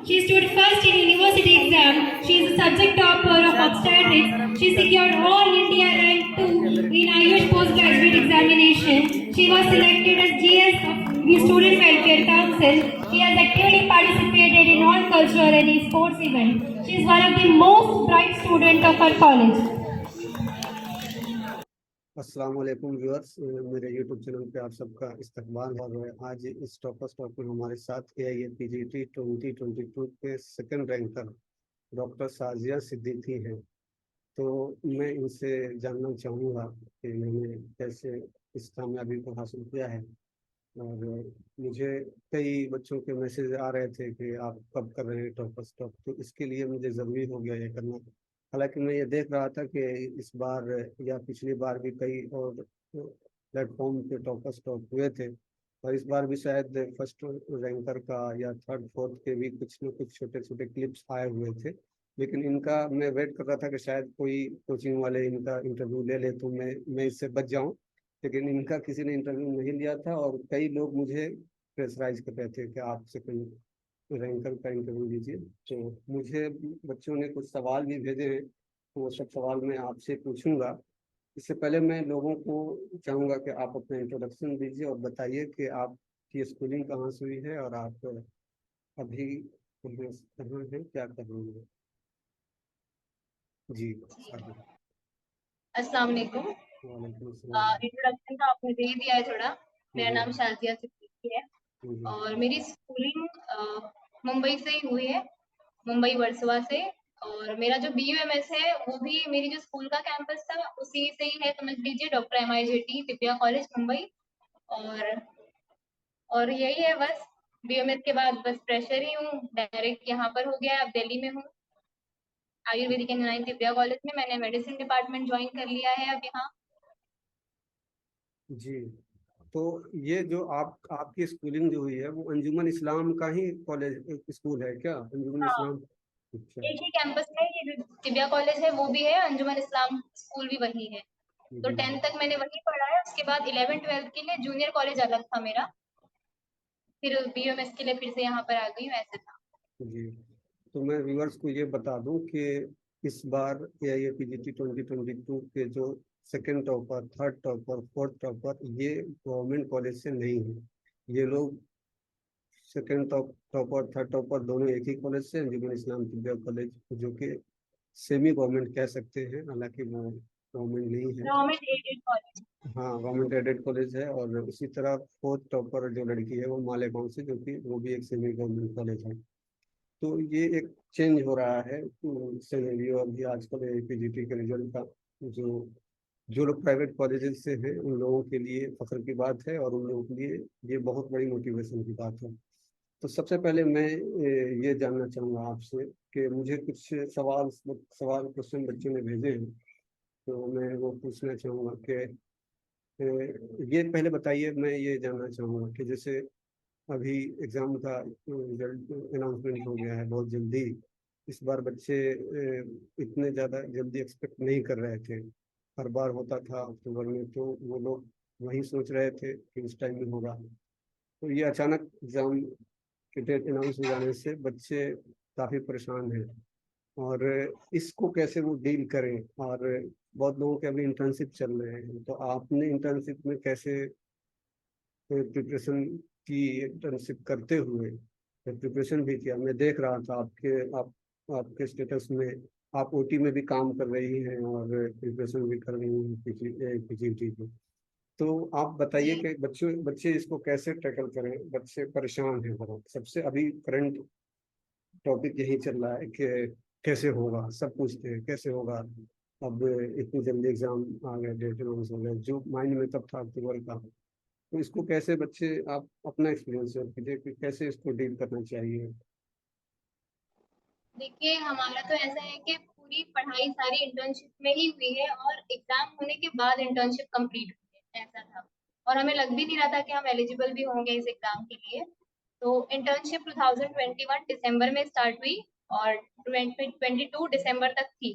She stood first in university exam. She is a subject topper of obstetrics. She secured all India rank 2 in Ayush postgraduate examination. She was selected as GS of the Student Welfare Council. She has actively participated in all cultural and sports events. She is one of the most bright students of our college. अस्सलाम वालेकुम viewers, मेरे YouTube channel पे आप सबका इस्तकबाल है। और आज इस टॉपर्स टॉक में हमारे साथ AIAPGT 2022 के second ranker doctor Sajiya Siddiqui हैं। तो मैं इनसे जानना चाहूँगा कि इन्होंने कैसे इस कामयाबी को हासिल किया है। और मुझे कई बच्चों के मैसेज आ रहे थे कि आप कब कर रहे हैं टॉपर्स टॉक, तो इसके लिए मुझे ज़रूरी हो गया ये करना। हालांकि मैं ये देख रहा था कि इस बार या पिछली बार भी कई और प्लेटफॉर्म पे टॉपर्स टॉक हुए थे, और इस बार भी शायद फर्स्ट रैंकर का या थर्ड फोर्थ के भी कुछ न कुछ छोटे छोटे क्लिप्स आए हुए थे। लेकिन इनका मैं वेट कर रहा था कि शायद कोई कोचिंग वाले इनका इंटरव्यू ले ले तो मैं इससे बच जाऊं। लेकिन इनका किसी ने इंटरव्यू नहीं लिया था, और कई लोग मुझे प्रेशराइज कर रहे थे कि आपसे कोई रैंकर का इंटरव्यू लीजिए। तो मुझे बच्चों ने कुछ सवाल भी भेजे हैं, तो वो सब सवाल मैं आपसे पूछूंगा। इससे पहले मैं लोगों को चाहूँगा कि आप अपना इंट्रोडक्शन दीजिए और बताइए कि आपकी स्कूलिंग कहाँ से हुई है और आप अभी कहाँ हैं, क्या कर रही हैं। जी आगे। अस्सलाम वालेकुम। वालेकुम अस्सलाम। इंट्रोडक्शन तो आपने दे ही दिया है थोड़ा। मेरा जी। नाम शाजिया सिद्दीकी है और मेरी स्कूलिंग मुंबई से ही हुई है, मुंबई वर्सोवा से। और मेरा जो BUMS है वो भी मेरी जो स्कूल का कैंपस था उसी से ही है, समझ लीजिए, doctor MIJT Divya college Mumbai. और यही है बस। BUMS के बाद बस फ्रेशर ही हूँ, डायरेक्ट यहाँ पर हो गया, अब दिल्ली में हूँ आयुर्वेदिक इंजीनियरिंग दिव्या कॉलेज में। मैंने मेडिसिन डिपार्टमेंट ज्वाइन कर लिया है अब यहाँ। जी। तो ये जो आपकी स्कूलिंग जो हुई है वो अंजुमन इस्लाम का ही कॉलेज स्कूल है क्या, अंजुमन हाँ, इस्लाम? अच्छा। एक ही कैंपस में ये जो दिव्या कॉलेज है वो भी है, अंजुमन इस्लाम स्कूल भी वही है। तो जी 10th तक मैंने वहीं पढ़ा है, उसके बाद 11th 12th के लिए जूनियर कॉलेज अलग था मेरा, फिर BUMS के लिए फिर से यहाँ पर आ गई हूँ, ऐसे था। जी। तो मैं व्यूअर्स को ये बता दूं कि इस बार AIAPGT 2022 के जो second topper, third topper, fourth topper ये गवर्नमेंट कॉलेज से नहीं है। ये लोग सेकंड टॉपर थर्ड टॉपर दोनों एक ही कॉलेज से, अंजुमन इस्लाम तिब्बत कॉलेज, जो कि सेमी गवर्नमेंट कह सकते हैं, हालांकि वो गवर्नमेंट नहीं है। Government aided college. हाँ, गवर्नमेंट एडेड कॉलेज है। और इसी तरह फोर्थ टॉपर जो लड़की है वो मालेगांव से, जो कि वो भी एक सेमी गवर्नमेंट कॉलेज है। तो ये एक चेंज हो रहा है सिनेरियो अभी आजकल AIAPGT के रिजल्ट का। जो जो लोग प्राइवेट कॉलेजेस से हैं उन लोगों के लिए फख्र की बात है, और उन लोगों के लिए ये बहुत बड़ी मोटिवेशन की बात है। तो सबसे पहले मैं ये जानना चाहूँगा आपसे कि मुझे कुछ सवाल सवाल क्वेश्चन बच्चों ने भेजे हैं, तो मैं वो पूछना चाहूँगा कि ये पहले बताइए। मैं ये जानना चाहूँगा कि जैसे अभी एग्ज़ाम का रिजल्ट अनाउंसमेंट हो गया है बहुत जल्दी। इस बार बच्चे इतने ज़्यादा जल्दी एक्सपेक्ट नहीं कर रहे थे। हर बार होता था अक्टूबर में, तो वो लोग वही सोच रहे थे कि उस टाइम में होगा। तो ये अचानक एग्ज़ाम की डेट अनाउंस हो जाने से बच्चे काफ़ी परेशान हैं, और इसको कैसे वो डील करें। और बहुत लोगों के अभी इंटर्नशिप चल रहे हैं, तो आपने इंटर्नशिप में कैसे प्रिपरेशन की, इंटर्नशिप करते हुए प्रिपरेशन भी किया? मैं देख रहा था आपके स्टेटस में आप OT में भी काम कर रही हैं और प्रिपरेशन भी कर रही हैं PGT की। तो आप बताइए जी कि बच्चे बच्चे इसको कैसे टैकल करें। बच्चे परेशान हैं बहुत। सबसे अभी करंट टॉपिक यही चल रहा है कि कैसे होगा, सब पूछते हैं कैसे होगा। अब इतनी जल्दी एग्जाम आ गए, डेट अनाउंस हो गया, जो माइंड में तब था अक्टूबर का। तो इसको कैसे बच्चे, आप अपना एक्सपीरियंस शेयर कीजिए कि कैसे इसको डील करना चाहिए। देखिए, हमारा तो ऐसा है कि पूरी पढ़ाई सारी इंटर्नशिप में ही हुई है और एग्जाम होने के बाद इंटर्नशिप कंप्लीट हुई है, ऐसा था। और हमें लग भी नहीं रहा था कि हम एलिजिबल भी होंगे इस एग्जाम के लिए। तो इंटर्नशिप 2021 दिसंबर में स्टार्ट हुई और 2022 दिसंबर तक थी।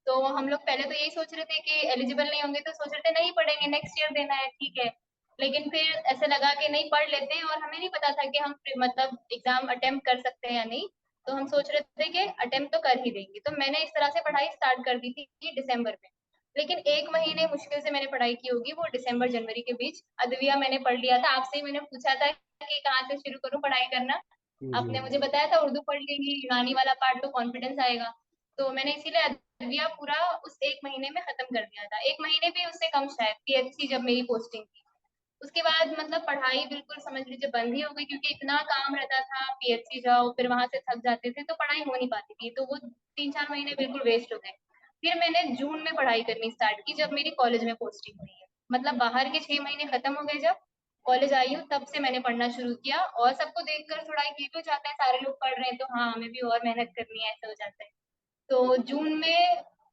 तो हम लोग पहले तो यही सोच रहे थे कि एलिजिबल नहीं होंगे, तो सोच रहे थे नहीं पढ़ेंगे, नेक्स्ट ईयर देना है, ठीक है। लेकिन फिर ऐसा लगा कि नहीं, पढ़ लेते हैं। और हमें नहीं पता था कि हम मतलब एग्जाम अटेम्प्ट कर सकते हैं या नहीं। तो हम सोच रहे थे कि अटेम्प्ट तो कर ही देंगे, तो मैंने इस तरह से पढ़ाई स्टार्ट कर दी थी दिसंबर में। लेकिन 1 महीने मुश्किल से मैंने पढ़ाई की होगी, वो दिसंबर जनवरी के बीच। अद्विया मैंने पढ़ लिया था, आपसे ही मैंने पूछा था कि कहाँ से शुरू करूँ पढ़ाई करना। जी। आपने मुझे बताया था उर्दू पढ़ लेंगी, यूनानी वाला पार्ट तो कॉन्फिडेंस आएगा। तो मैंने इसीलिए अद्विया पूरा उस 1 महीने में खत्म कर दिया था। 1 महीने भी उससे कम शायद, पीएचसी जब मेरी पोस्टिंग थी। उसके बाद मतलब पढ़ाई बिल्कुल समझ लीजिए बंद ही हो गई, क्योंकि इतना काम रहता था, पीएचसी जाओ फिर वहां से थक जाते थे, तो पढ़ाई हो नहीं पाती थी, तो वो 3-4 महीने बिल्कुल वेस्ट हो गए। फिर मैंने जून में पढ़ाई करनी स्टार्ट की, जब मेरी कॉलेज में पोस्टिंग हुई है। मतलब बाहर के 6 महीने खत्म हो गए, जब कॉलेज आई हूँ तब से मैंने पढ़ना शुरू किया। और सबको देखकर थोड़ा एक ये भी हो जाता है, सारे लोग पढ़ रहे हैं तो हाँ हमें भी और मेहनत करनी है, ऐसा हो जाता है। तो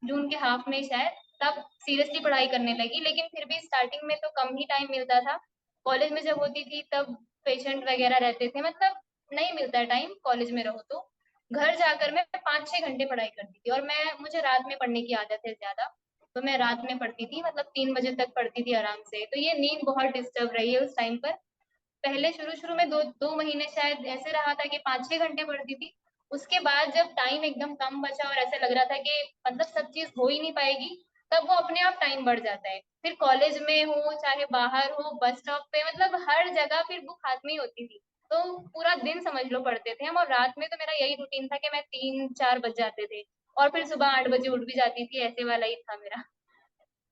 जून के हाफ में शायद, तब सीरियसली पढ़ाई करने लगी। लेकिन फिर भी स्टार्टिंग में तो कम ही टाइम मिलता था। कॉलेज में जब होती थी तब पेशेंट वगैरह रहते थे, मतलब नहीं मिलता है टाइम कॉलेज में रहो तो। घर जाकर मैं 5-6 घंटे पढ़ाई करती थी, और मुझे रात में पढ़ने की आदत है ज्यादा। तो मैं रात में पढ़ती थी, मतलब 3 बजे तक पढ़ती थी आराम से। तो ये नींद बहुत डिस्टर्ब रही है उस टाइम पर। पहले शुरू-शुरू में 2 महीने शायद ऐसे रहा था कि 5-6 घंटे पढ़ती थी। उसके बाद जब टाइम एकदम कम बचा और ऐसा लग रहा था कि मतलब सब चीज़ हो ही नहीं पाएगी, तब वो अपने आप टाइम बढ़ जाता है। फिर कॉलेज में हो, चाहे बाहर हो, बस स्टॉप पे, मतलब हर जगह फिर बुक हाथ में ही होती थी। तो पूरा दिन समझ लो पढ़ते थे हम, और रात में तो मेरा यही रूटीन था कि मैं 3-4 बज जाते थे, और फिर सुबह 8 बजे उठ भी जाती थी, ऐसे वाला ही था मेरा।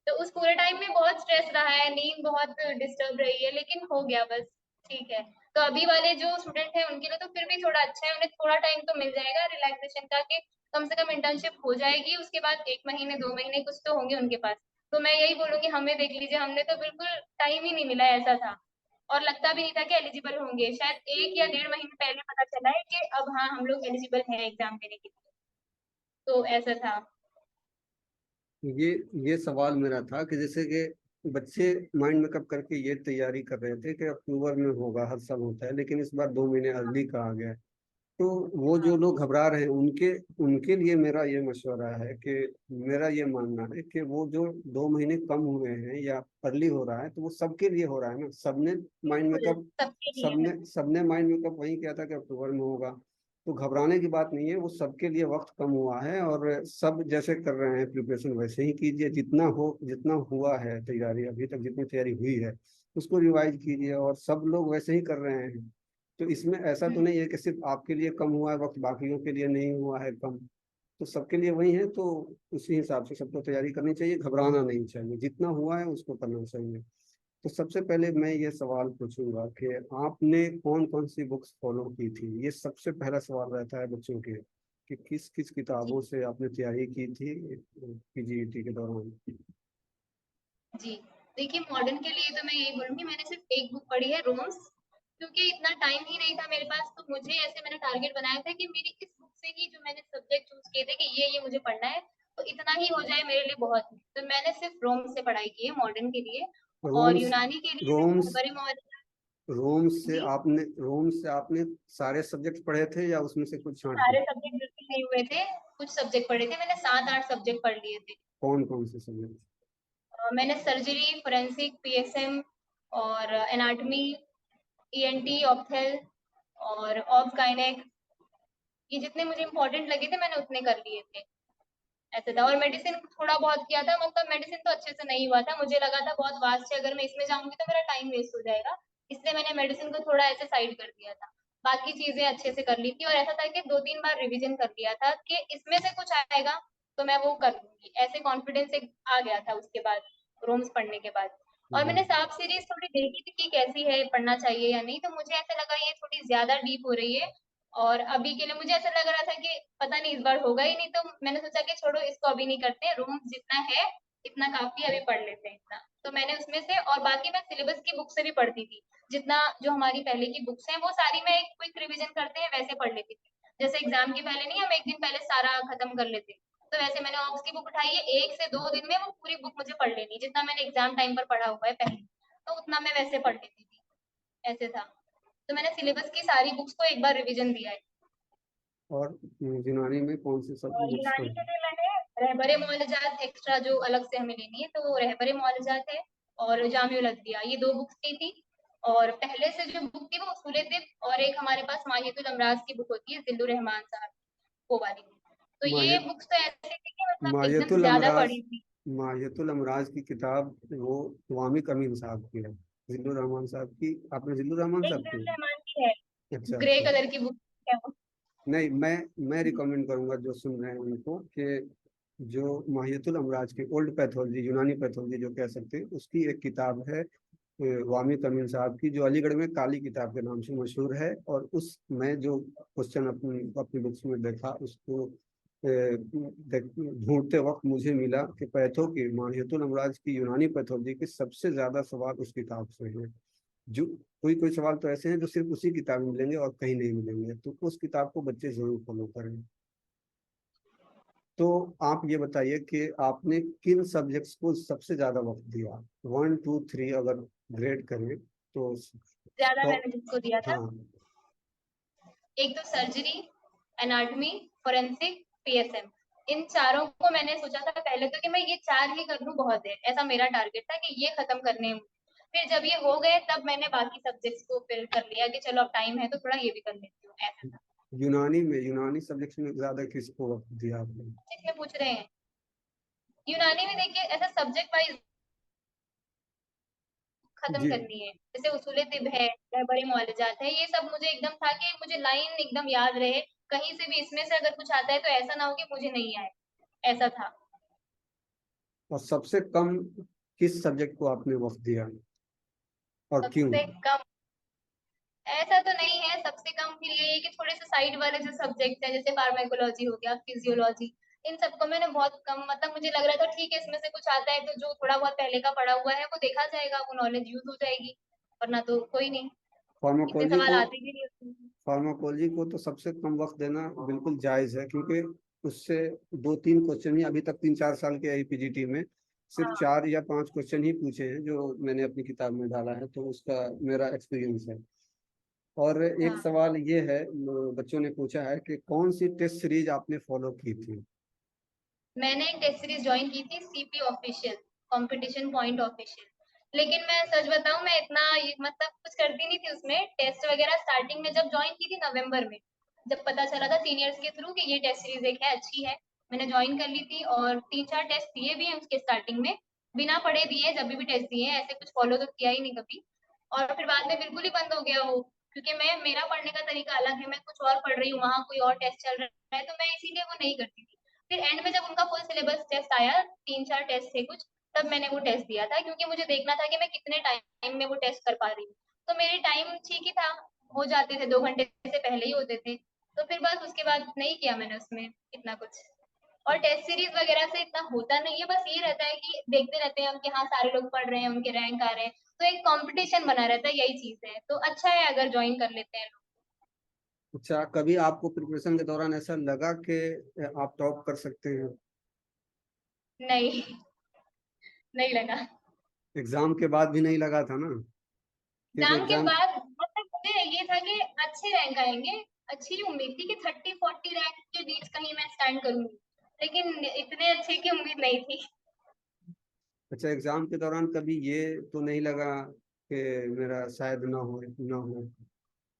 तो उस पूरे टाइम में बहुत स्ट्रेस रहा है, नींद बहुत डिस्टर्ब रही है, लेकिन हो गया बस, ठीक है। तो अभी वाले जो स्टूडेंट हैं उनके लिए तो फिर भी थोड़ा अच्छा है, उन्हें थोड़ा टाइम तो मिल जाएगा रिलैक्सेशन का, कि कम से कम इंटर्नशिप हो जाएगी, उसके बाद 1 महीने 2 महीने कुछ तो होंगे उनके पास। तो मैं यही बोलूँगी, हमें देख लीजिए, हमने तो बिल्कुल टाइम ही नहीं मिला, ऐसा था। और लगता भी नहीं था कि एलिजिबल होंगे। शायद 1 या डेढ़ महीने पहले पता चला है कि अब हाँ, हम लोग एलिजिबल हैं एग्ज़ाम देने के लिए। तो ऐसा था। ये ये सवाल मेरा था कि जैसे कि बच्चे माइंड मेकअप करके ये तैयारी कर रहे थे कि अक्टूबर में होगा, हर साल होता है, लेकिन इस बार 2 महीने अर्ली कहा गया है। तो वो जो हाँ, लोग घबरा रहे हैं उनके उनके लिए मेरा ये मशवरा है कि मेरा ये मानना है कि वो जो 2 महीने कम हुए हैं या अर्ली हो रहा है, तो वो सबके लिए हो रहा है ना। सबने माइंड बिल्कुल, मेकअप सबके लिए है। सबने सबने माइंड मेकअप वही किया था कि अक्टूबर में होगा। तो घबराने की बात नहीं है, वो सबके लिए वक्त कम हुआ है, और सब जैसे कर रहे हैं प्रिपरेशन वैसे ही कीजिए। जितना हुआ है तैयारी, अभी तक जितनी तैयारी हुई है उसको रिवाइज कीजिए, और सब लोग वैसे ही कर रहे हैं। तो इसमें ऐसा तो हुँ। नहीं है कि सिर्फ आपके लिए कम हुआ है वक्त, बाकियों के लिए नहीं हुआ है कम। तो सबके लिए वही है, तो उसी हिसाब से सबको तैयारी करनी चाहिए, घबराना नहीं चाहिए, जितना हुआ है उसको करना चाहिए। तो सबसे पहले मैं ये सवाल पूछूंगा कि आपने कौन कौन सी बुक्स फॉलो की थी। ये सबसे पहला सवाल रहता है बच्चों के, कि किस किस जी, किताबों से आपने तैयारी की थी पीजीईटी के दौरान। जी। देखिए, मॉडर्न के लिए तो मैं यही बोलूँगी, मैंने सिर्फ़ एक बुक पढ़ी है, रोम्स। क्योंकि इतना टाइम ही नहीं था मेरे पास, तो मुझे ऐसे मैंने टारगेट बनाया था कि मेरी इस बुक से ही जो मैंने सब्जेक्ट चूज़ किए थे कि ये मुझे पढ़ना है, तो इतना ही हो जाए मेरे लिए बहुत है। तो मैंने सिर्फ़ रोम्स से पढ़ाई की है मॉडर्न के लिए। और रोम्स यूनानी के लिए मैंने रोम्स रहबरे मौजूद। जी, रोम्स से आपने सारे सब्जेक्ट पढ़े थे या उसमें से कुछ छांट के। सारे सब्जेक्ट बिल्कुल नहीं हुए थे, कुछ सब्जेक्ट पढ़े थे, मैंने 7-8 सब्जेक्ट पढ़ लिए थे। कौन कौन से सब्जेक्ट। मैंने सर्जरी, फोरेंसिक, पीएसएम और एनाटॉमी, ईएनटी, ऑप्थेल और ऑब्स गायनेक, ये जितने मुझे इम्पोर्टेंट लगे थे मैंने उतने कर लिए थे, ऐसा था। और मेडिसिन थोड़ा बहुत किया था, मतलब मेडिसिन तो अच्छे से नहीं हुआ था, मुझे लगा था बहुत वास्ट है, अगर मैं इसमें जाऊँगी तो मेरा टाइम वेस्ट हो जाएगा, इसलिए मैंने मेडिसिन को थोड़ा ऐसे साइड कर दिया था। बाकी चीज़ें अच्छे से कर ली थी, और ऐसा था कि 2-3 बार रिवीजन कर लिया था कि इसमें से कुछ आएगा तो मैं वो कर लूँगी, ऐसे कॉन्फिडेंस एक आ गया था उसके बाद, रोम्स पढ़ने के बाद। और जी। मैंने साब सीरीज़ थोड़ी देखी थी कि कैसी है, पढ़ना चाहिए या नहीं, तो मुझे ऐसा लगा ये थोड़ी ज़्यादा डीप हो रही है, और अभी के लिए मुझे ऐसा लग रहा था कि पता नहीं इस बार होगा ही नहीं, तो मैंने सोचा कि छोड़ो इसको अभी नहीं करते हैं, रूम जितना है इतना काफ़ी है, अभी पढ़ लेते हैं इतना। तो मैंने उसमें से, और बाकी मैं सिलेबस की बुक से भी पढ़ती थी। जितना जो हमारी पहले की बुक्स हैं वो सारी मैं एक क्विक रिवीजन करते हैं वैसे पढ़ लेती थी। जैसे एग्ज़ाम के पहले नहीं हम 1 दिन पहले सारा खत्म कर लेते। तो वैसे मैंने ऑब्स की बुक उठाई है, 1 से 2 दिन में वो पूरी बुक मुझे पढ़ लेनी है, जितना मैंने एग्ज़ाम टाइम पर पढ़ा हुआ है पहले। तो उतना मैं वैसे पढ़ लेती थी, ऐसे था। तो मैंने सिलेबस की सारी बुक्स को एक बार रिवीजन दिया है। और यूनानी में कौन सी सब और बुक्स यूनानी पढ़ी। के लिए मैंने रहबरे मौलजात एक्स्ट्रा जो अलग से हमें लेनी है, तो वो रहबरे मौलजात है और जामिउल अदबिया, ये 2 बुक्स ली थी। और पहले से जो बुक थी वो उसूले तिब, और एक हमारे पास माहियतुल अमराज की बुक होती है जिल्लुर रहमान साहब, वो वाली। तो ये माहियत बुक्स तो ऐसी थी कि मतलब एकदम माहियतुल ज्यादा अमराज पढ़ी थी। माहियतुल अमराज की किताब वो वामिक अमीन साहब की है। जिल्लुर रहमान साहब की, आपने जिल्लुर रहमान एक साहब की? जिल्लुर रहमान की है, अच्छा ग्रे अच्छा। कलर की बुक है वो। नहीं, मैं रिकमेंड करूंगा जो सुन रहे हैं उनको कि जो माहियतुल अमराज की ओल्ड पैथोलॉजी, यूनानी पैथोलॉजी जो कह सकते हैं, उसकी एक किताब है वामिक अमीन साहब की, जो अलीगढ़ में काली किताब के नाम से मशहूर है। और उस मैं जो क्वेश्चन अपनी अपनी बुक्स में देखा उसको ढूंढते वक्त मुझे मिला कि पैथो की, माहियतुल अमराज की यूनानी पैथोलॉजी के सबसे ज्यादा सवाल उस किताब से हैं। जो कोई कोई सवाल तो ऐसे हैं जो सिर्फ उसी किताब में मिलेंगे और कहीं नहीं मिलेंगे, तो उस किताब को बच्चे जरूर फॉलो करें। तो आप ये बताइए कि आपने किन सब्जेक्ट्स को सबसे ज्यादा वक्त दिया, 1 2 3 अगर ग्रेड करें तो? ज्यादा तो मैंने जिसको दिया था, हाँ। एक तो सर्जरी, एनाटॉमी, फोरेंसिक, पीएसएम। इन चारों को मैंने सोचा था पहले तो कि मैं ये चार ही कर लूं बहुत है, ऐसा मेरा टारगेट था कि ये खत्म करने हैं। फिर जब ये हो गए तब मैंने बाकी सब्जेक्ट्स को फिर कर लिया कि चलो अब टाइम है तो थोड़ा ये भी कर लेती हूँ, ऐसा था। यूनानी सब्जेक्ट में ज्यादा किसको वक्त दिया आपने? इसमें पूछ रहे हैं, यूनानी में देखिए ऐसा सब्जेक्ट वाइज खत्म जी। करनी है, जैसे उसूले तिब है, बड़े मुअल्लजात है, ये सब मुझे एकदम था कि मुझे लाइन एकदम याद रहे, कहीं से भी इसमें से अगर कुछ आता है तो ऐसा ना हो कि मुझे नहीं आए, ऐसा था। और सबसे कम किस सब्जेक्ट को आपने वक्त दिया और क्यों? सबसे कम ऐसा तो नहीं है, सबसे कम के लिए ये कि थोड़े से साइड वाले जो सब्जेक्ट है जैसे फार्माकोलॉजी हो गया, फिजियोलॉजी, इन सबको मैंने बहुत कम, मतलब मुझे लग रहा था ठीक है इसमें से कुछ आता है तो जो थोड़ा बहुत पहले का पढ़ा हुआ है वो देखा जाएगा, वो नॉलेज यूज हो जाएगी, वरना तो कोई नहीं, इतने फार्माकोलॉजी सवाल को आते भी नहीं उसमें। फार्माकोलॉजी को तो सबसे कम वक्त देना बिल्कुल जायज है, क्योंकि उससे 2 3 क्वेश्चन ही अभी तक 3 4 साल के आईपीजीटी में सिर्फ हाँ 4 या 5 क्वेश्चन ही पूछे हैं जो मैंने अपनी किताब में डाला है, तो उसका मेरा एक्सपीरियंस है। और एक हाँ। सवाल ये है, बच्चों ने पूछा है कि कौन सी टेस्ट सीरीज आपने फॉलो की थी? मैंने एक टेस्ट सीरीज ज्वाइन की थी, CP official, competition point official. लेकिन मैं सच बताऊं, मैं इतना मतलब कुछ करती नहीं थी उसमें टेस्ट वगैरह। स्टार्टिंग में जब ज्वाइन की थी नवंबर में, जब पता चला था सीनियर्स के थ्रू कि ये टेस्ट सीरीज एक है, अच्छी है, मैंने ज्वाइन कर ली थी और 3 4 टेस्ट दिए भी हैं उसके स्टार्टिंग में, बिना पढ़े दिए, जब भी टेस्ट दिए हैं, ऐसे कुछ फॉलो तो किया ही नहीं कभी। और फिर बाद में बिल्कुल ही बंद हो गया वो, क्योंकि मैं, मेरा पढ़ने का तरीका अलग है, मैं कुछ और पढ़ रही हूँ, वहां कोई और टेस्ट चल रहा है, तो मैं इसीलिए वो नहीं करती थी। फिर एंड में जब उनका फुल सिलेबस टेस्ट आया, 3 4 टेस्ट थे कुछ, तब मैंने वो टेस्ट दिया था, क्योंकि मुझे देखना था कि मैं कितने टाइम में वो टेस्ट कर पा रही हूँ। तो मेरे टाइम ठीक ही था, हो जाते थे, 2 घंटे से पहले ही होते थे। तो फिर बस उसके बाद नहीं किया मैंने उसमें इतना कुछ। और टेस्ट सीरीज वगैरह से इतना होता नहीं है, बस ये रहता है कि देखते रहते हैं हम कि हाँ सारे लोग पढ़ रहे हैं, उनके रैंक आ रहे हैं, तो एक कंपटीशन बना रहता है, यही चीज है, तो अच्छा है अगर ज्वाइन कर लेते हैं अच्छा, कभी आपको प्रिपरेशन के दौरान ऐसा लगा कि आप टॉप कर सकते हैं? लोग। नहीं, नहीं लगा। एग्जाम के बाद भी नहीं लगा था ना? क्योंकि एग्जाम के एग्जाम बाद मतलब मुझे ये था कि अच्छे रैंक आएंगे, अच्छी उम्मीद थी कि 30 40 रैंक के बीच कहीं मैं स्टैंड करूंगी, लेकिन इतने अच्छे की उम्मीद नहीं थी। अच्छा, एग्जाम के दौरान कभी ये तो नहीं लगा कि मेरा शायद ना हो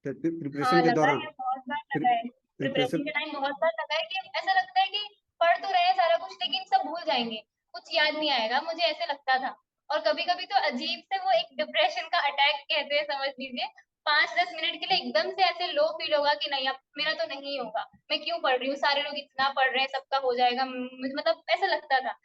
प्रिपरेशन हाँ के लगा दौरान? है, बहुत बार लगा है, प्रिपरेशन प्रिपरेशन के टाइम बहुत बार लगा है कि ऐसा लगता है कि पढ़ तो रहे हैं सारा कुछ लेकिन सब भूल जाएंगे, कुछ याद नहीं आएगा, मुझे ऐसे लगता था। और कभी कभी तो अजीब से वो एक डिप्रेशन का अटैक कहते हैं, समझ लीजिए, 5 10 मिनट के लिए एकदम से ऐसे लो फील होगा कि नहीं अब मेरा तो नहीं होगा, मैं क्यों पढ़ रही हूँ, सारे लोग इतना पढ़ रहे हैं, सबका हो जाएगा, मुझे मतलब ऐसा लगता था।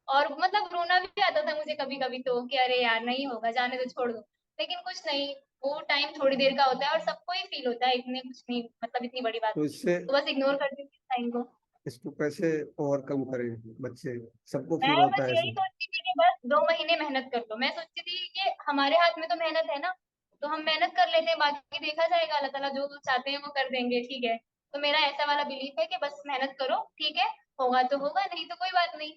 और मतलब रोना भी आता था मुझे कभी कभी तो कि अरे यार नहीं होगा, जाने दो, छोड़ दो। लेकिन कुछ नहीं, वो टाइम थोड़ी देर का होता है और सबको ही फील होता है, इतने कुछ नहीं, मतलब इतनी बड़ी बात तो नहीं है। इससे तो बस इग्नोर कर दीजिए टाइम को। इसको कैसे ओवरकम करें बच्चे? सबको मैं फील होता बस है यही ऐसे। सोचती थी कि बस 2 महीने मेहनत कर लो, मैं सोचती थी कि हमारे हाथ में तो मेहनत है ना, तो हम मेहनत कर लेते हैं, बाकी देखा जाएगा, अल्लाह ताला जो चाहते हैं वो कर देंगे, ठीक है। तो मेरा ऐसा वाला बिलीफ है कि बस मेहनत करो, ठीक है, होगा तो होगा, नहीं तो कोई बात नहीं।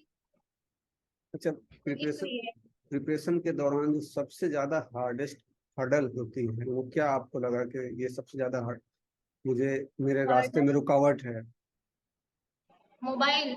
अच्छा, तो प्रिपरेशन इसलिए प्रिपरेशन के दौरान जो सबसे ज्यादा हार्डेस्ट हर्डल होती है, वो क्या आपको लगा कि ये सबसे ज्यादा हार्ड, मुझे मेरे रास्ते और में रुकावट है? मोबाइल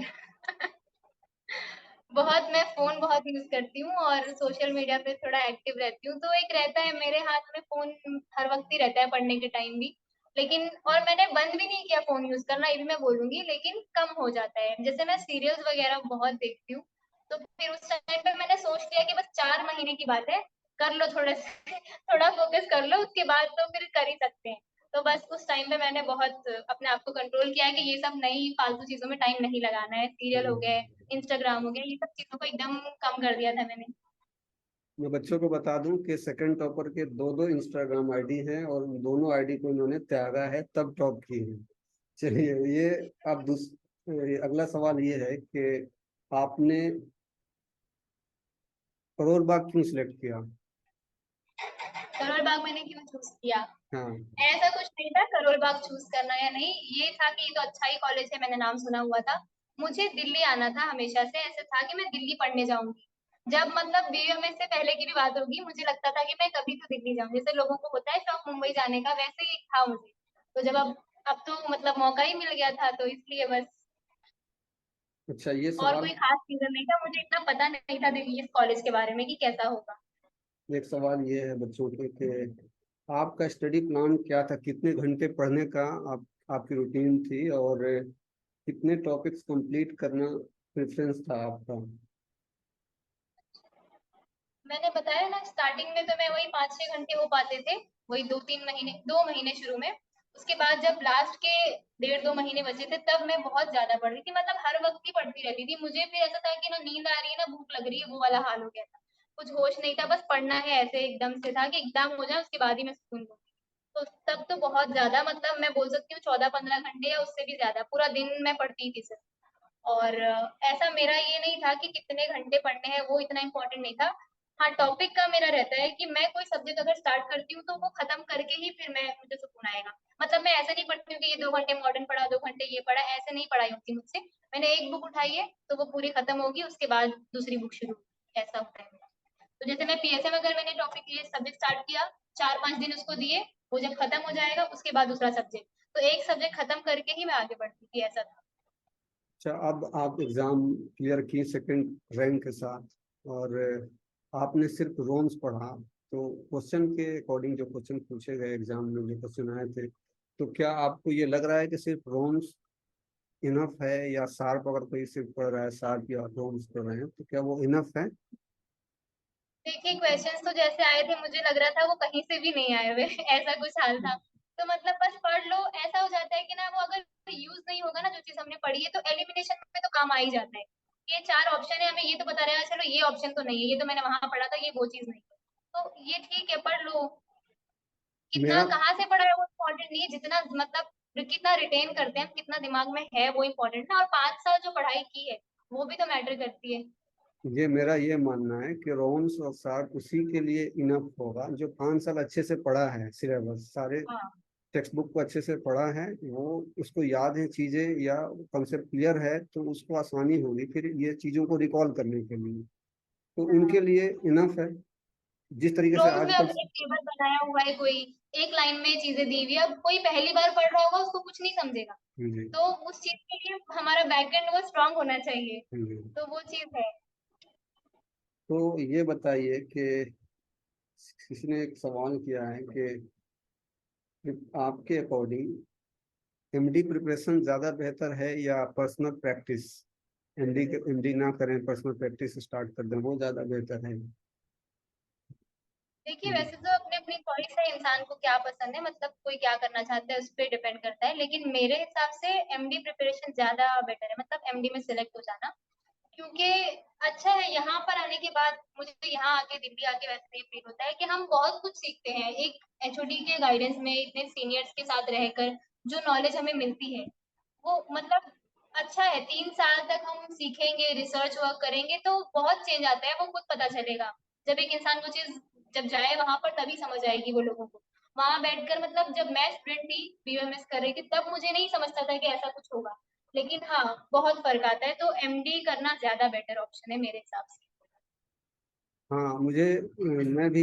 मैं फ़ोन बहुत यूज़ करती हूँ और सोशल मीडिया पे थोड़ा एक्टिव रहती हूँ, तो एक रहता है मेरे हाथ में फ़ोन हर वक़्त ही रहता है पढ़ने के टाइम भी। लेकिन और मैंने बंद भी नहीं किया फ़ोन यूज़ करना, ये भी मैं बोलूँगी, लेकिन कम हो जाता है। जैसे मैं सीरियल्स वग़ैरह बहुत देखती हूँ, तो फिर उस टाइम पे मैंने सोच लिया कि बस 4 महीने की बात है, कर लो थोड़ा सा थोड़ा फ़ोकस कर लो, उसके बाद तो फिर कर ही सकते हैं। तो बस उस टाइम पे मैंने बहुत अपने आप को कंट्रोल किया है कि ये सब नई फालतू चीज़ों में टाइम नहीं लगाना है। सीरियल हो गए, इंस्टाग्राम हो गया, ये सब चीज़ों को एकदम कम कर दिया था मैंने। मैं बच्चों को बता दूं कि सेकंड टॉपर के दो दो इंस्टाग्राम आईडी हैं और दोनों आईडी को इन्होंने त्यागा है तब टॉप की है। चलिए, ये अब ये अगला सवाल ये है कि आपने करोल बाग क्यों सिलेक्ट किया? करोल बाग मैंने क्यों चूज़ किया? हाँ। ऐसा कुछ नहीं था करोल बाग चूज़ करना या नहीं, ये था कि ये तो अच्छा ही कॉलेज है, मैंने नाम सुना हुआ था। मुझे दिल्ली आना था हमेशा से, ऐसा था कि मैं दिल्ली पढ़ने जाऊँगी। जब मतलब बीयूएमएस से पहले की भी बात होगी, मुझे लगता था कि मैं कभी तो दिल्ली जाऊँ। जैसे लोगों को होता है शौक मुंबई जाने का, वैसे ही था मुझे। तो जब अब तो मतलब मौका ही मिल गया था, तो इसलिए बस। अच्छा, ये और सवाल, कोई खास रीज़न नहीं था, मुझे इतना पता नहीं था दिल्ली इस कॉलेज के बारे में कि कैसा होगा। एक सवाल ये है बच्चों के कि आपका स्टडी प्लान क्या था? कितने घंटे पढ़ने का आपकी रूटीन थी और कितने टॉपिक्स कंप्लीट करना प्रेफरेंस था आपका? मैंने बताया ना स्टार्टिंग में तो मैं वही 5-6 घंटे हो पाते थे, वही 2-3 महीने 2 महीने शुरू में। उसके बाद जब लास्ट के 1.5-2 महीने बचे थे तब मैं बहुत ज़्यादा पढ़ रही थी, मतलब हर वक़्त ही पढ़ती रहती थी। मुझे फिर ऐसा था कि ना नींद आ रही है, ना भूख लग रही है, वो वाला हाल हो गया था। कुछ होश नहीं था, बस पढ़ना है ऐसे एकदम से था कि एग्ज़ाम हो जाए उसके बाद ही मैं सुकून लूँगी। तो तब तो बहुत ज़्यादा मतलब मैं बोल सकती हूँ 14-15 घंटे या उससे भी ज़्यादा, पूरा दिन मैं पढ़ती थी सिर्फ़। और ऐसा मेरा ये नहीं था कि कितने घंटे पढ़ने हैं वो इतना इम्पोर्टेंट नहीं था। हाँ, टॉपिक का मेरा रहता है कि मैं कोई सब्जेक्ट अगर स्टार्ट करती हूँ तो वो खत्म करके ही फिर मैं मुझे सुकून आएगा। मतलब मैं ऐसे नहीं पढ़ती हूँ कि ये 2 घंटे मॉडर्न पढ़ा, 2 घंटे ये पढ़ा, ऐसे नहीं पढ़ाई होती मुझसे। मैंने एक बुक उठाई है तो वो पूरी खत्म होगी उसके बाद दूसरी बुक शुरू, ऐसा होता है मेरा। तो जैसे मैं पीएसएम अगर मैंने टॉपिक ये सब्जेक्ट स्टार्ट किया, 4-5 दिन उसको दिए, वो जब खत्म हो जाएगा उसके बाद दूसरा सब्जेक्ट। तो एक सब्जेक्ट खत्म करके ही मैं आगे बढ़ती थी, ऐसा था। अच्छा, अब आप एग्जाम क्लियर की सेकंड रैंक के साथ और आपने सिर्फ रोम्स पढ़ा, तो क्वेश्चन के अकॉर्डिंग जो क्वेश्चन पूछे गए एग्जाम में, जो क्वेश्चन आए थे, तो क्या आपको ये लग रहा है कि सिर्फ रोम्स इनफ है, या शार्प अगर कोई सिर्फ पढ़ रहा है, शार्प या रोम्स पढ़ रहे हैं, तो क्या वो इनफ है? देखिए क्वेश्चंस तो जैसे आए थे मुझे लग रहा था वो कहीं से भी नहीं आए हुए ऐसा कुछ हाल था। तो मतलब बस पढ़ लो, ऐसा हो जाता है कि ना वो अगर यूज नहीं होगा ना जो चीज हमने पढ़ी है तो एलिमिनेशन में तो काम आ ही जाता है। ये 4 ऑप्शन है, हमें ये तो पता रहेगा चलो ये ऑप्शन तो नहीं है, ये तो मैंने वहां पढ़ा था, ये वो चीज नहीं है। तो ये ठीक है, पढ़ लो। कितना मेरा कहाँ से पढ़ा है वो इम्पोर्टेंट नहीं है, जितना मतलब कितना रिटेन करते हैं हम, कितना दिमाग में है वो इम्पोर्टेंट है, और 5 साल जो पढ़ाई की है वो भी तो मैटर करती है। मेरा ये मानना है कि रोम्स और शार्प उसी के लिए इनफ होगा जो 5 साल अच्छे से पढ़ा है, सिलेबस सारे हाँ। टेक्स्ट बुक को अच्छे से पढ़ा है, वो उसको याद है चीजें या कंसेप्ट क्लियर है, तो उसको आसानी होगी फिर ये चीजों को रिकॉल करने के लिए, तो उनके हाँ। लिए इनफ है। जिस तरीके से रोम्स में आजकल। अब एक टेबल बनाया हुआ है कोई, एक लाइन में चीजें दी हुई है, अब कोई पहली बार पढ़ रहा होगा उसको कुछ नहीं समझेगा। जी। तो उस चीज के लिए हमारा बैकएंड वो स्ट्रांग होना चाहिए। जी। तो वो चीज है। तो ये बताइए कि किसी ने एक सवाल किया है कि आपके अकॉर्डिंग एमडी प्रिपरेशन ज्यादा बेहतर है या पर्सनल प्रैक्टिस? एमडी ना करें, पर्सनल प्रैक्टिस स्टार्ट कर दें, वो ज्यादा बेहतर है? देखिए वैसे तो अपनी अपनी चॉइस है, इंसान को क्या पसंद है, मतलब कोई क्या करना चाहता है उस पर डिपेंड करता है, लेकिन मेरे हिसाब से एमडी प्रिपरेशन ज्यादा बेटर है, मतलब एमडी में सिलेक्ट हो जाना। क्योंकि अच्छा है, यहाँ पर आने के बाद मुझे तो यहाँ आके दिल्ली आके वैसे ही फील होता है कि हम बहुत कुछ सीखते हैं एक एचओडी के गाइडेंस में, इतने सीनियर्स के साथ रहकर जो नॉलेज हमें मिलती है वो मतलब अच्छा है। 3 साल तक हम सीखेंगे, रिसर्च वर्क करेंगे तो बहुत चेंज आता है, वो खुद पता चलेगा। जब एक इंसान वो चीज जब जाए वहां पर तभी समझ आएगी वो लोगों को। वहां बैठकर मतलब जब मैं स्टूडेंट थी बीयूएमएस कर रही थी तब मुझे नहीं समझता था कि ऐसा कुछ होगा। लेकिन हाँ, बहुत फर्क आता है, तो एमडी करना ज्यादा बेटर ऑप्शन है मेरे हिसाब से। हाँ, मैं भी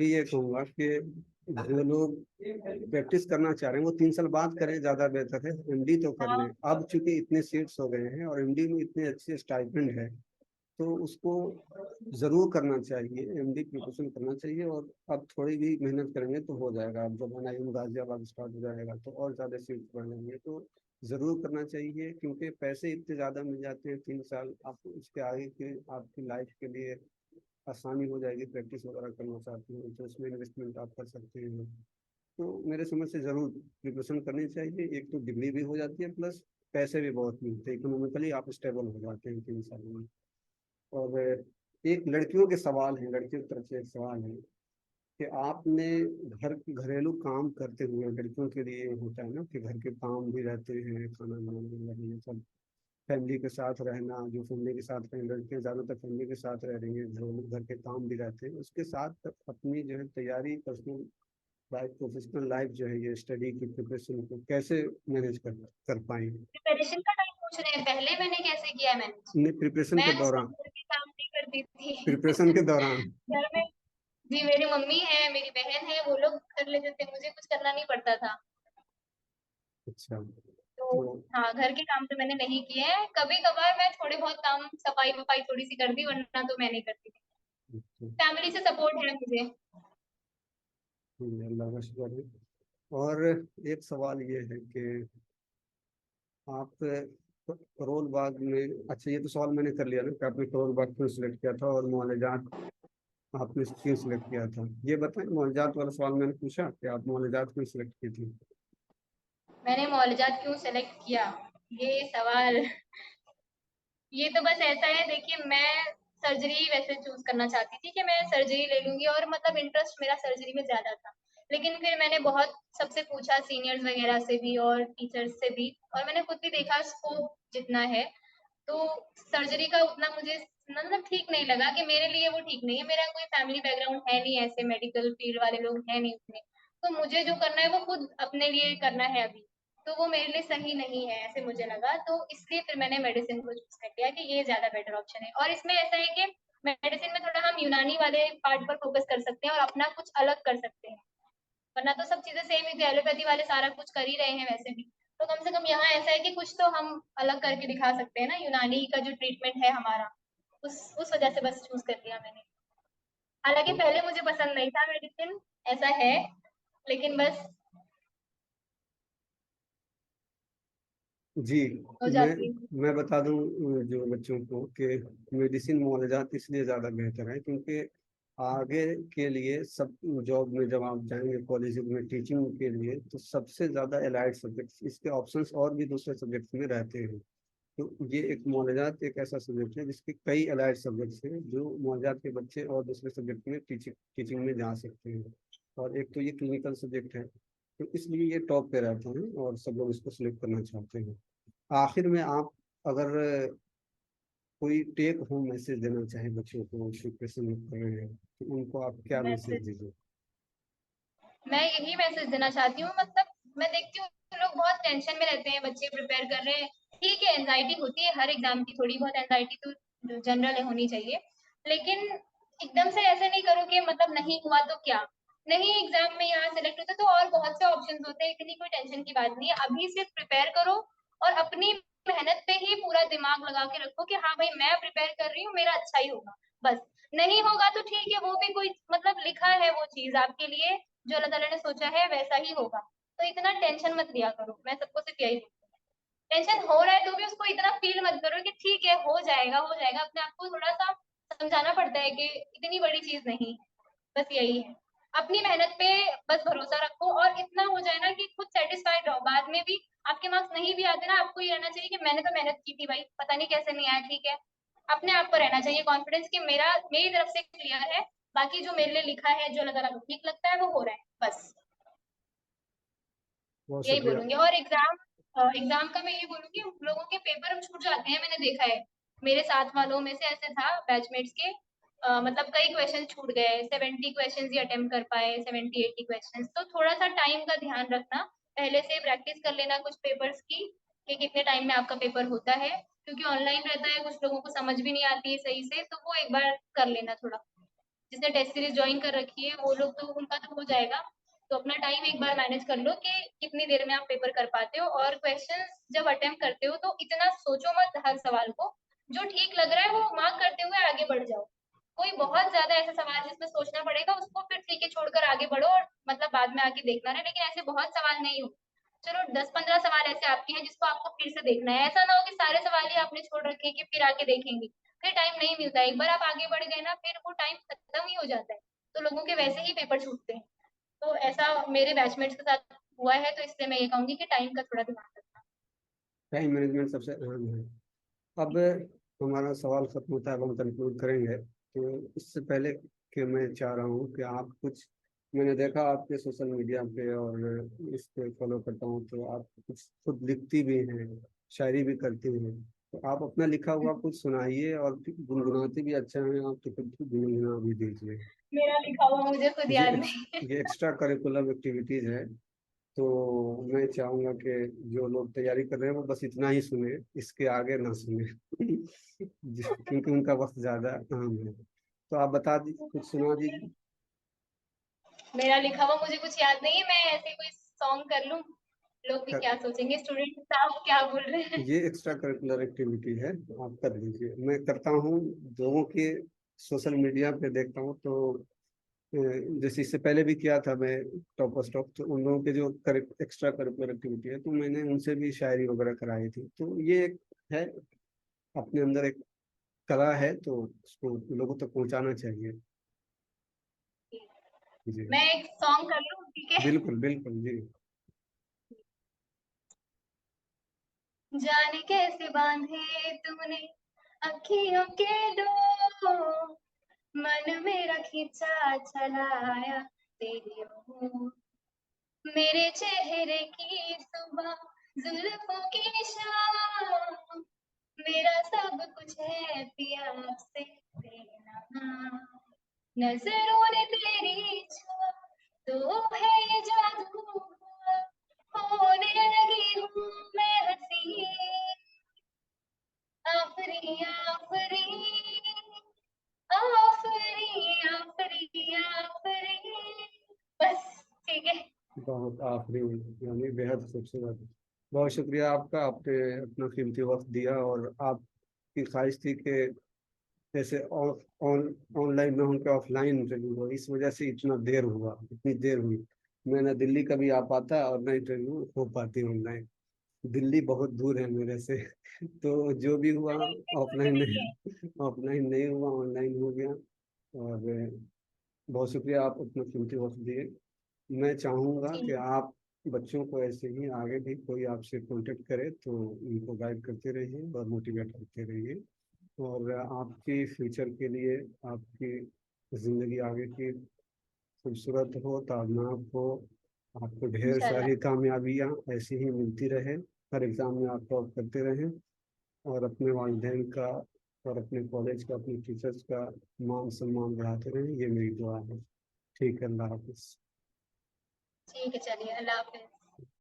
ये कहूँगा कि जो लोग प्रैक्टिस करना चाह रहे हैं वो 3 साल बाद करें, ज्यादा बेहतर है। एमडी तो कर लें। अब चूंकि इतने सीट्स हो गए हैं और एमडी में इतने अच्छे स्टाइपेंड है, तो उसको जरूर करना चाहिए, एमडी प्रिपरेशन करना चाहिए। और अब थोड़ी भी मेहनत करेंगे तो हो जाएगा। अब जब एनआईएम गाजियाबाद स्टार्ट हो जाएगा तो और ज्यादा सीट्स बढ़ जाएंगे, तो जरूर करना चाहिए। क्योंकि पैसे इतने ज्यादा मिल जाते हैं 3 साल, आप उसके आगे की आपकी लाइफ के लिए आसानी हो जाएगी। प्रैक्टिस वगैरह करना चाहते हैं तो उसमें इन्वेस्टमेंट आप कर सकते हैं। तो मेरे समझ से जरूर प्रिपरेशन करनी चाहिए। एक तो डिग्री भी हो जाती है, प्लस पैसे भी बहुत मिलते हैं, इकोनॉमिकली आप स्टेबल हो जाते हैं 3 साल में। और एक लड़कियों के सवाल है, लड़कियों की तरफ से एक सवाल है कि आपने घरेलू काम करते हुए, लड़कियों के लिए होता है ना कि घर के काम भी रहते हैं, खाना बनाना, सब फैमिली के साथ रहना, जो फैमिली के साथ रहे, लड़कियां ज्यादातर फैमिली के साथ रह रही हैं, जो लोग घर के काम भी रहते हैं, उसके साथ अपनी जो है तैयारी, पर्सनल लाइफ, प्रोफेशनल लाइफ जो है, ये स्टडी की प्रिपरेशन को कैसे मैनेज कर पाएंगे? प्रिपरेशन का टाइम पूछ रहे हैं, पहले मैंने कैसे किया मैनेज? नहीं, प्रिपरेशन मैं के तो दौरान। घर के काम नहीं करती थी। प्रिपरेशन के दौरान। घर में जी मेरी मम्मी है, मेरी बहन है, वो लोग कर लेते थे, मुझे कुछ करना नहीं पड़ता था। अच्छा। तो तो हाँ, घर के काम तो मैंने नहीं किए हैं। कभी कभार मैं थोड़े बहुत काम, सफाई वफाई थोड़ी सी कर दी, वरना तो मैं नहीं करती थी। अच्छा, फैमिली से सपोर्ट है मुझे। अल्लाह का शुक्र है। और एक सवाल ये है कि आप करोल बाग में, अच्छा ये तो सवाल मैंने कर लिया ना कि आपने करोल बाग क्यों सिलेक्ट किया था और मुआवजात आपने क्यों सिलेक्ट किया था। ये बताएं, मुआवजात वाला सवाल मैंने पूछा कि आप मुआवजात क्यों सिलेक्ट की थी। मैंने मौलजात क्यों सेलेक्ट किया, ये सवाल, ये तो बस ऐसा है, देखिए मैं सर्जरी वैसे चूज करना चाहती थी कि मैं सर्जरी ले लूंगी, और मतलब इंटरेस्ट मेरा सर्जरी में ज्यादा था। लेकिन फिर मैंने बहुत सबसे पूछा, सीनियर्स वगैरह से भी और टीचर्स से भी, और मैंने खुद भी देखा स्कोप जितना है, तो सर्जरी का उतना मुझे मतलब ठीक नहीं लगा, कि मेरे लिए वो ठीक नहीं है। मेरा कोई फैमिली बैकग्राउंड है नहीं, ऐसे मेडिकल फील्ड वाले लोग हैं नहीं उतने, तो मुझे जो करना है वो खुद अपने लिए करना है अभी, तो वो मेरे लिए सही नहीं है, ऐसे मुझे लगा। तो इसलिए फिर मैंने मेडिसिन को चूज कर लिया कि ये ज्यादा बेटर ऑप्शन है। और इसमें ऐसा है कि मेडिसिन में थोड़ा हम यूनानी वाले पार्ट पर फोकस कर सकते हैं और अपना कुछ अलग कर सकते हैं, वरना तो सब चीजें सेम ही थी, एलोपैथी वाले सारा कुछ कर ही रहे हैं वैसे भी। तो कम से कम यहाँ ऐसा है कि कुछ तो हम अलग करके दिखा सकते हैं ना, यूनानी का जो ट्रीटमेंट है हमारा, उस वजह से बस चूज कर लिया मैंने। हालांकि तो पहले मुझे पसंद नहीं था मेडिसिन, ऐसा है, लेकिन बस जी, हो मैं जाती है। मैं बता दूं जो बच्चों को कि मेडिसिन मुआवजात इसलिए ज़्यादा बेहतर है क्योंकि आगे के लिए सब जॉब में जब आप जाएंगे, कॉलेज में टीचिंग के लिए, तो सबसे ज़्यादा एलाइड सब्जेक्ट्स, इसके ऑप्शंस और भी दूसरे सब्जेक्ट्स में रहते हैं। तो ये एक मुआवजात एक ऐसा सब्जेक्ट है जिसके कई एलाइड सब्जेक्ट्स हैं, जो मुआवजात के बच्चे और दूसरे सब्जेक्ट में टीचिंग में जा सकते हैं। और एक तो ये क्लिनिकल सब्जेक्ट है, तो इसलिए ये टॉप पे रहते हैं और सब लोग इसको सिलेक्ट करना चाहते हैं। आखिर में आप अगर कोई टेक होम मैसेज देना चाहे बच्चों को प्रिपरेशन कर रहे हैं, तो उनको आप क्या मैसेज मैसेज, दीजिए? मैं यही मैसेज देना चाहती हूँ, मतलब मैं देखती हूँ लोग बहुत टेंशन में रहते हैं, बच्चे प्रिपेयर कर रहे हैं, ठीक है एंजाइटी होती है हर एग्जाम की, थोड़ी बहुत एंजाइटी तो जनरल होनी चाहिए, लेकिन एकदम से ऐसे नहीं करो कि मतलब नहीं हुआ तो क्या, नहीं एग्जाम में यहाँ सेलेक्ट होता तो और बहुत से ऑप्शन होते हैं, इतनी कोई टेंशन की बात नहीं है, अभी सिर्फ प्रिपेयर करो और अपनी मेहनत पे ही पूरा दिमाग लगा के रखो कि हाँ भाई मैं प्रिपेयर कर रही हूँ, मेरा अच्छा ही होगा, बस। नहीं होगा तो ठीक है, वो भी कोई मतलब लिखा है वो चीज आपके लिए, जो अल्लाह ताला ने सोचा है वैसा ही होगा, तो इतना टेंशन मत लिया करो, मैं सबको सिर्फ यही बोलती हूँ। टेंशन हो रहा है तो भी उसको इतना फील मत करो कि ठीक है हो जाएगा हो जाएगा, अपने आप को थोड़ा सा समझाना पड़ता है कि इतनी बड़ी चीज नहीं है, बस यही है। अपनी मेहनत पे बस भरोसा रखो, और इतना हो जाए ना कि खुद सेटिस्फाइड रहो, बाद में भी आपके मार्क्स नहीं भी आते ना, आपको ये रहना चाहिए कि मैंने तो मेहनत की थी भाई, पता नहीं कैसे नहीं आया, ठीक है, अपने आप को रहना चाहिए कॉन्फिडेंस कि मेरा मेरी तरफ से क्लियर है, बाकी जो मेरे लिए लिखा है, जो अल्लाह ताला को ठीक लगता है वो हो रहा है, बस बहुत यही शुक्रिया। बोलूंगी। और एग्जाम का मैं ये बोलूंगी, लोगों के पेपर छूट जाते हैं, मैंने देखा है, मेरे साथ वालों में से ऐसे था बैचमेट्स के, मतलब कई क्वेश्चन छूट गए, 70 क्वेश्चन ही अटेम्प्ट कर पाए, 70-80 क्वेश्चन, तो थोड़ा सा टाइम का ध्यान रखना, पहले से प्रैक्टिस कर लेना कुछ पेपर्स की, कि कितने टाइम में आपका पेपर होता है, क्योंकि ऑनलाइन रहता है, कुछ लोगों को समझ भी नहीं आती है सही से, तो वो एक बार कर लेना थोड़ा, जिसने टेस्ट सीरीज ज्वाइन कर रखी है वो लोग तो उनका तो हो जाएगा, तो अपना टाइम एक बार मैनेज कर लो कि कितनी देर में आप पेपर कर पाते हो, और क्वेश्चंस जब अटेम्प्ट करते हो तो इतना सोचो मत हर सवाल को, जो ठीक लग रहा है वो मार्क करते हुए आगे बढ़ जाओ। कोई बहुत ज्यादा ऐसा सवाल जिसमें सोचना पड़ेगा उसको फिर ठीक है छोड़कर आगे बढ़ो, और मतलब बाद में आके देखना है, लेकिन ऐसे बहुत सवाल नहीं हो। चलो 10-15 सवाल ऐसे आपके हैं जिसको आपको फिर से देखना है, ऐसा ना हो कि सारे सवाल ही आपने छोड़ रखे हैं कि फिर आके देखेंगे, फिर टाइम नहीं मिलता है। एक बार आप आगे बढ़ गए ना फिर वो टाइम खत्म ही हो जाता है, तो लोगों के वैसे ही पेपर छूटते हैं। तो ऐसा मेरे बैचमेट्स के साथ हुआ है, तो इसलिए मैं ये कहूंगी कि टाइम का थोड़ा ध्यान रखना। टाइम मैनेजमेंट सबसे अहम है। अब हमारा सवाल खत्म होता है, अब हम कंक्लूड करेंगे। तो इससे पहले कि मैं चाह रहा हूँ कि आप कुछ, मैंने देखा आपके सोशल मीडिया पे और इस पे फॉलो करता हूँ, तो आप कुछ खुद लिखती भी हैं, शायरी भी करती हैं। तो आप अपना लिखा हुआ कुछ सुनाइए, और गुनगुनाती भी अच्छा है आप, तो कुछ गुनगुना भी दीजिए। मेरा लिखा हुआ मुझे खुद ये याद नहीं है। ये एक्स्ट्रा करिकुलम एक्टिविटीज है। तो मैं चाहूंगा कि जो लोग तैयारी कर रहे हैं वो बस इतना ही सुने, इसके आगे ना सुने क्योंकि उनका वक्त ज्यादा अहम है। तो आप बता दीजिए, कुछ सुना दीजिए। मेरा लिखा हुआ मुझे कुछ याद नहीं है, मैं ऐसे कोई सॉन्ग कर लूं, लोग भी कर, क्या सोचेंगे, स्टूडेंट साहब क्या बोल रहे हैं। ये एक्स्ट्रा करिकुलर एक्टिविटी है, आप कर लीजिए। मैं करता हूँ लोगों के सोशल मीडिया पे देखता हूँ, तो जैसे इससे पहले भी किया था मैं टॉप स्टॉप, तो उन लोगों के जो एक्स्ट्रा करिकुलर एक्टिविटी है, तो मैंने उनसे भी शायरी वगैरह कराई थी। तो ये एक है, अपने अंदर एक कला है, तो उसको लोगों तक पहुंचाना चाहिए। जी मैं एक सॉन्ग कर लूं, ठीक है। बिल्कुल बिल्कुल जी। जाने कैसे बांधे तूने अखियों के डोर, मन मेरा खींचा चलाया तेरी ओर, मेरे चेहरे की सुबह जुल्फों की शाम, मेरा सब कुछ है पिया से तेरा, नजरों ने तेरी छुआ तो है ये जादू हुआ, होने लगी हूँ मैं हंसी, आफरी आफरी आफरी आफरी आफरी। बस ठीक है। बहुत आखिरी, यानी बेहद खूबसूरत। बहुत शुक्रिया आपका, आपने अपना कीमती वक्त दिया, और आपकी ख्वाहिश थी कि जैसे ऑनलाइन में होकर ऑफलाइन इंटरव्यू हो, इस वजह से इतना देर हुआ, इतनी देर हुई। मैं ना दिल्ली कभी आ पाता और ना इंटरव्यू हो पाती ऑनलाइन। दिल्ली बहुत दूर है मेरे से तो जो भी हुआ अरे इससे कुछ ऑफलाइन नहीं है। में, ऑफलाइन नहीं हुआ, ऑनलाइन हो गया। और बहुत शुक्रिया, आप अपना कीमती वक्त दिए। मैं चाहूँगा कि जी आप बच्चों को ऐसे ही आगे भी कोई आपसे कांटेक्ट करे तो उनको गाइड करते रहिए और मोटिवेट करते रहिए। और आपकी फ्यूचर के लिए, आपकी ज़िंदगी आगे की खूबसूरत हो, ताबनाक हो, आपको ढेर इंशाल्लाह। सारी कामयाबियाँ ऐसी ही मिलती रहे, हर एग्ज़ाम में आप टॉप करते रहें, और अपने वालिदैन का और अपने कॉलेज का, अपने टीचर्स का मान सम्मान बढ़ाते रहें, ये मेरी दुआ है। ठीक है, अल्लाह हाफिज़। ठीक है, चलिए, अल्लाह हाफिज।